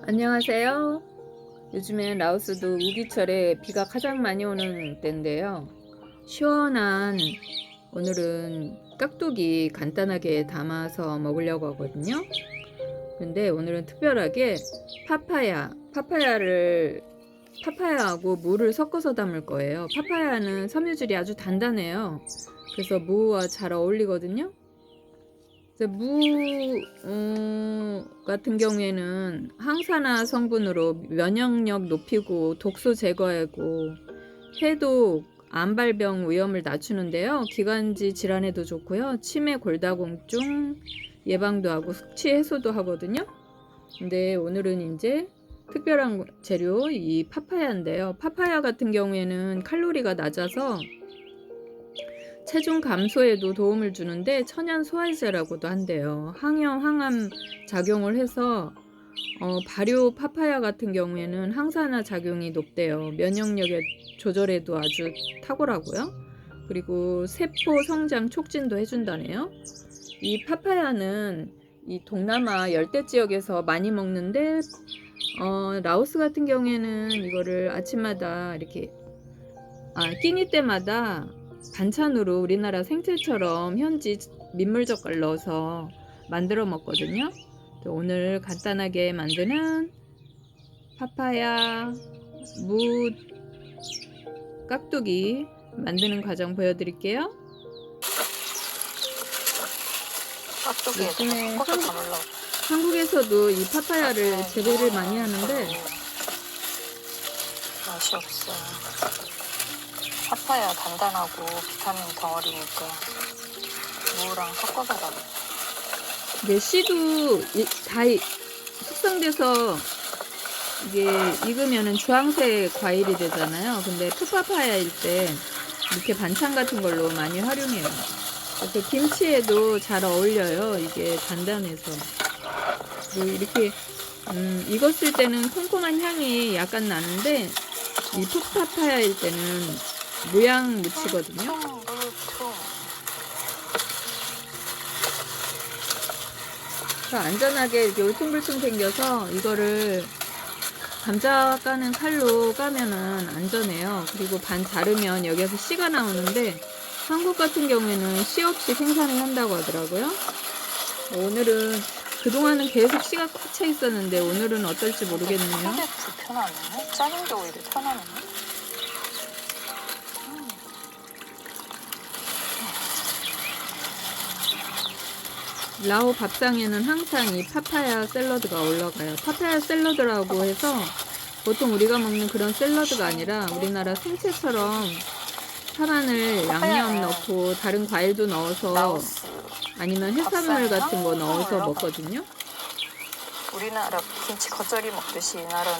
안녕하세요. 요즘엔 라오스도 우기철에 비가 가장 많이 오는 때인데요. 시원한 오늘은 깍두기 간단하게 담아서 먹으려고 하거든요. 근데 오늘은 특별하게 파파야하고 무를 섞어서 담을 거예요. 파파야는 섬유질이 아주 단단해요. 그래서 무와 잘 어울리거든요. 무 같은 경우에는 항산화 성분으로 면역력 높이고 독소 제거하고 해독, 암발병 위험을 낮추는데요. 기관지 질환에도 좋고요. 치매, 골다공증 예방도 하고 숙취 해소도 하거든요. 근데 오늘은 이제 특별한 재료 이 파파야인데요. 파파야 같은 경우에는 칼로리가 낮아서 체중 감소에도 도움을 주는데 천연 소화제라고도 한대요. 항염, 항암 작용을 해서 발효 파파야 같은 경우에는 항산화 작용이 높대요. 면역력의 조절에도 아주 탁월하고요. 그리고 세포 성장 촉진도 해준다네요. 이 파파야는 이 동남아 열대 지역에서 많이 먹는데 라오스 같은 경우에는 이거를 아침마다 이렇게 끼니 때마다 반찬으로 우리나라 생채처럼 현지 민물젓갈 넣어서 만들어 먹거든요. 오늘 간단하게 만드는 파파야 무 깍두기 만드는 과정 보여드릴게요. 요즘에 한국에서도 이 파파야를 재배를 많이 하는데 맛이 없어. 파파야 단단하고 비타민 덩어리니까 무랑 섞어서 담아. 이게 씨도 다 숙성돼서 이게 익으면은 주황색 과일이 되잖아요. 근데 풋파파야일 때 이렇게 반찬 같은 걸로 많이 활용해요. 그래서 김치에도 잘 어울려요. 이게 단단해서. 그리고 이렇게 익었을 때는 콩콩한 향이 약간 나는데 이 풋파파야일 때는 무향 무치거든요. 안전하게 이렇게 울퉁불퉁 생겨서 이거를 감자 까는 칼로 까면은 안전해요. 그리고 반 자르면 여기에서 씨가 나오는데 한국 같은 경우에는 씨 없이 생산을 한다고 하더라고요. 오늘은 그동안은 계속 씨가 꽉 차 있었는데 오늘은 어떨지 모르겠네요. 근데 불편하네. 짜는 게 오히려 편하네. 라오 밥상에는 항상 이 파파야 샐러드가 올라가요. 파파야 샐러드라고 해서 보통 우리가 먹는 그런 샐러드가 아니라 우리나라 생채처럼 파마늘 양념 넣고 다른 과일도 넣어서 아니면 해산물 같은 거 넣어서 먹거든요. 우리나라 김치 겉절이 먹듯이 나는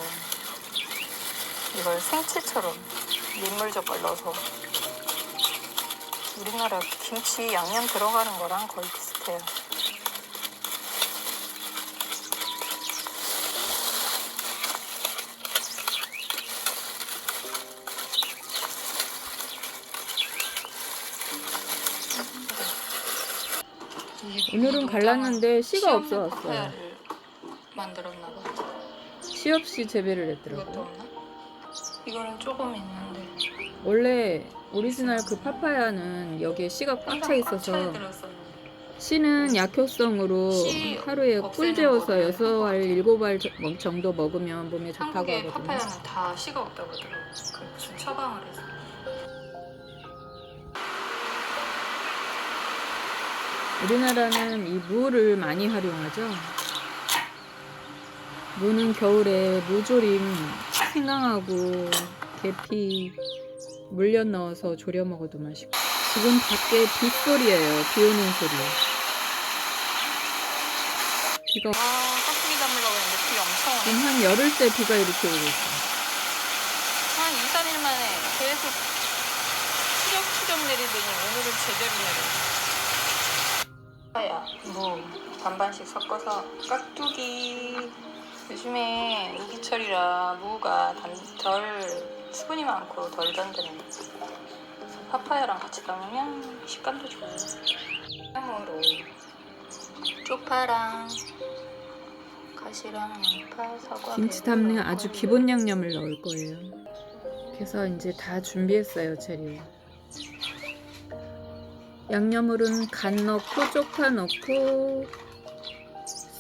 이걸 생채처럼 민물젓갈 넣어서 우리나라 김치 양념 들어가는 거랑 거의 비슷해요. 오늘은 갈랐는데 씨가 없어 왔어요. 만들었나봐. 씨 없이 재배를 이것도 했더라고요. 없나? 이거는 조금 있는데. 원래 오리지널 그 파파야는 여기에 씨가 꽉 차 있어서 씨는 약효성으로 하루에 꿀 재워서 6알, 7알 정도 먹으면 몸에 좋다고 한국의 하거든요. 파파야는 다 씨가 없다고 하더라고. 그 무슨 처방을 해서. 우리나라는 이 무를 많이 활용하죠. 무는 겨울에 무조림 생강하고 계피 물엿 넣어서 졸여 먹어도 맛있고. 지금 밖에 빗소리예요. 비 오는 소리. 비가 깍두기 담으려고 했는데 비 엄청 오네. 지금 한 열흘째 비가 이렇게 오고 있어요. 한 2, 3일 만에 계속 추적추적 내리더니 오늘은 제대로 내려. 파야, 무 반반씩 섞어서 깍두기. 요즘에 우기철이라 무가 덜 수분이 많고 덜 단단해. 파파야랑 같이 담으면 식감도 좋아요. 햄으로 쪽파랑 가시랑 양파, 사과, 김치 담는 아주 기본 양념을 넣을 거예요. 그래서 이제 다 준비했어요, 재료. 양념물은 간 넣고 쪽파 넣고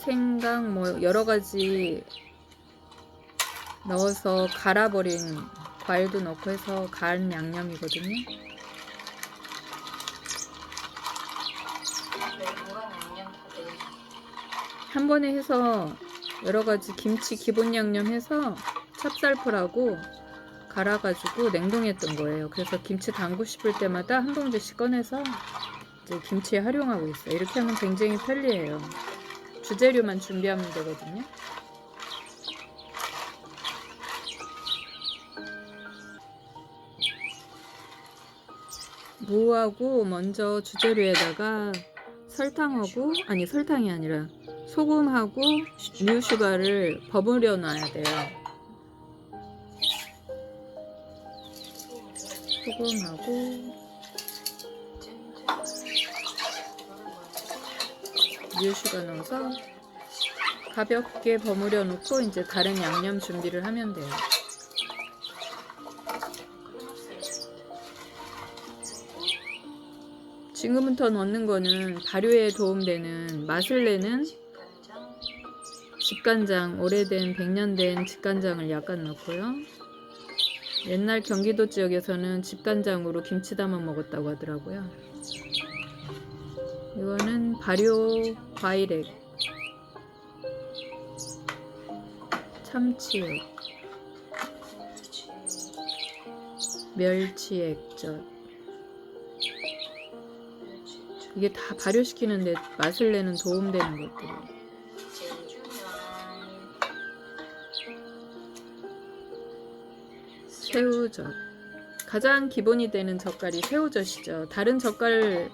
생강 뭐 여러 가지 넣어서 갈아버린 과일도 넣고 해서 간 양념이거든요. 노란 양념 다들 한 번에 해서 여러 가지 김치 기본 양념 해서 찹쌀풀하고 갈아가지고 냉동했던 거예요. 그래서 김치 담고 싶을 때마다 한 봉지씩 꺼내서 이제 김치에 활용하고 있어요. 이렇게 하면 굉장히 편리해요. 주재료만 준비하면 되거든요. 무하고 먼저 주재료에다가 설탕하고 아니 설탕이 아니라 소금하고 뮤슈가를 버무려 놔야 돼요. 소금하고 뮤슈가 넣어서 가볍게 버무려 놓고 이제 다른 양념 준비를 하면 돼요. 지금부터 넣는 거는 발효에 도움되는 맛을 내는 집간장, 오래된 100년 된 집간장을 약간 넣고요. 옛날 경기도 지역에서는 집간장으로 김치 담아 먹었다고 하더라고요. 이거는 발효 과일액, 참치액, 멸치액젓. 이게 다 발효시키는데 맛을 내는 도움되는 것들이에요. 새우젓. 가장 기본이 되는 젓갈이 새우젓이죠. 다른 젓갈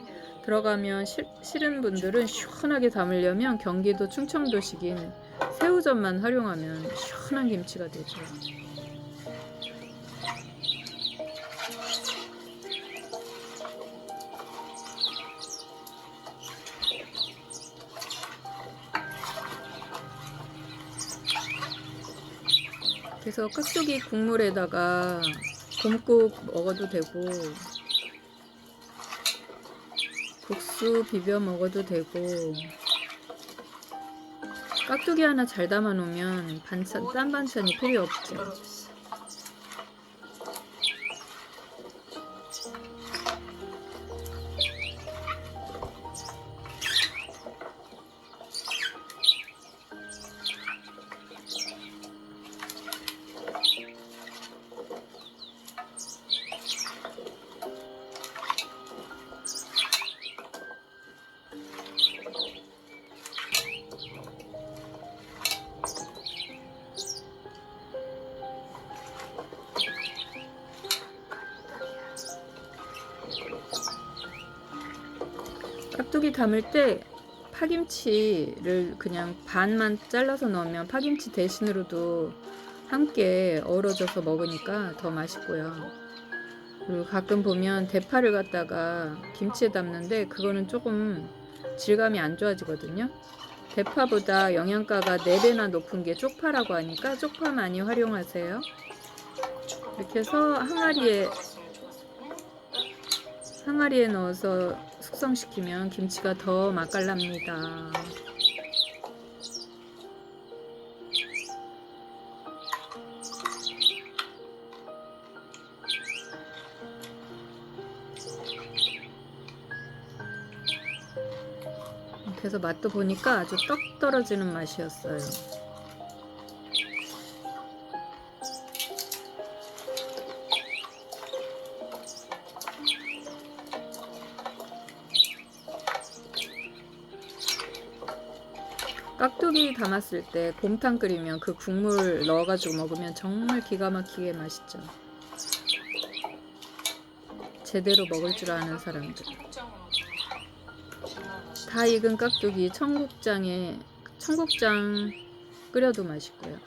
들어가면 싫은 분들은 시원하게 담으려면 경기도 충청도식인 새우젓만 활용하면 시원한 김치가 되죠. 그래서 깍두기 국물에다가 곰국 먹어도 되고 국수 비벼 먹어도 되고 깍두기 하나 잘 담아 놓으면 반찬, 딴 반찬이 필요 없죠. 깍두기 담을 때 파김치를 그냥 반만 잘라서 넣으면 파김치 대신으로도 함께 어우러져서 먹으니까 더 맛있고요. 그리고 가끔 보면 대파를 갖다가 김치에 담는데 그거는 조금 질감이 안 좋아지거든요. 대파보다 영양가가 4배나 높은 게 쪽파라고 하니까 쪽파 많이 활용하세요. 이렇게 해서 항아리에 넣어서 숙성시키면 김치가 더 맛깔납니다. 그래서 맛도 보니까 아주 떡 떨어지는 맛이었어요. 깍두기 담았을 때 곰탕 끓이면 그 국물 넣어가지고 먹으면 정말 기가 막히게 맛있죠. 제대로 먹을 줄 아는 사람들. 다 익은 깍두기 청국장 끓여도 맛있고요.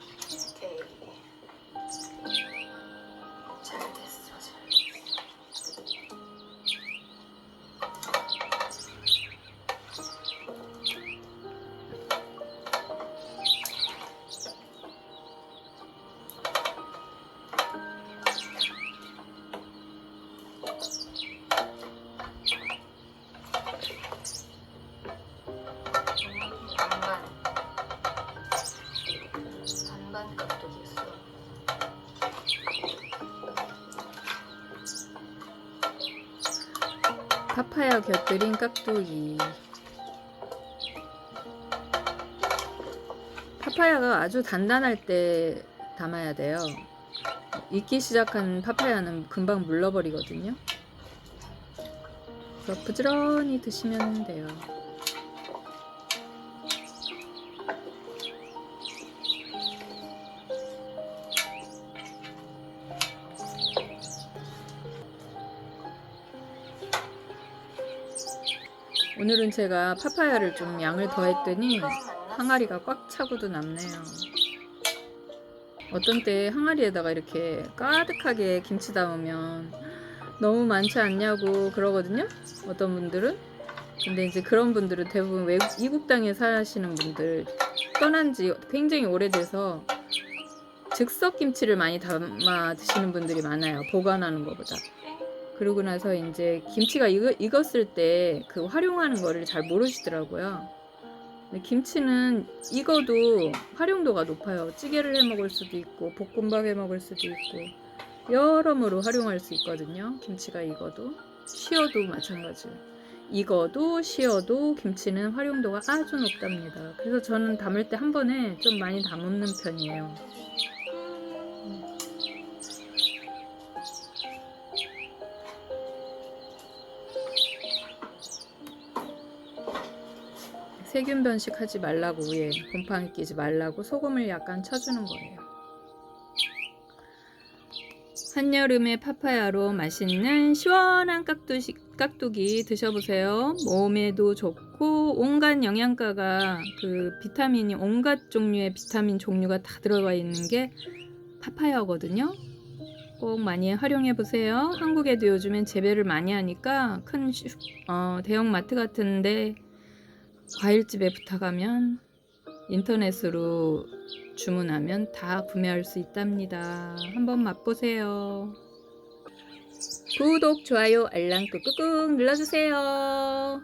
잘 됐어. 일반 깍두기였어. 파파야 곁들인 깍두기. 파파야가 아주 단단할 때 담아야 돼요. 익기 시작한 파파야는 금방 물러버리거든요. 그래서 부지런히 드시면 돼요. 오늘은 제가 파파야를 좀 양을 더했더니 항아리가 꽉 차고도 남네요. 어떤 때 항아리에다가 이렇게 가득하게 김치 담으면 너무 많지 않냐고 그러거든요. 어떤 분들은. 근데 이제 그런 분들은 대부분 이국 땅에 사시는 분들, 떠난 지 굉장히 오래돼서 즉석 김치를 많이 담아 드시는 분들이 많아요. 보관하는 것보다. 그러고 나서 이제 김치가 익었을 때 그 활용하는 거를 잘 모르시더라고요. 근데 김치는 익어도 활용도가 높아요. 찌개를 해 먹을 수도 있고 볶음밥 해 먹을 수도 있고 여러모로 활용할 수 있거든요. 김치가 익어도 쉬어도 마찬가지로 익어도 쉬어도 김치는 활용도가 아주 높답니다. 그래서 저는 담을 때 한 번에 좀 많이 담는 편이에요. 세균 변식하지 말라고 위에 곰팡이 끼지 말라고 소금을 약간 쳐주는 거예요. 한여름에 파파야로 맛있는 시원한 깍두기 드셔보세요. 몸에도 좋고 온갖 영양가가 그 비타민이 온갖 종류의 비타민 종류가 다 들어가 있는 게 파파야거든요. 꼭 많이 활용해 보세요. 한국에도 요즘엔 재배를 많이 하니까 큰 대형 마트 같은데 과일집에 부탁하면 인터넷으로 주문하면 다 구매할 수 있답니다. 한번 맛보세요. 구독, 좋아요, 알람 꾹꾹꾹 눌러주세요.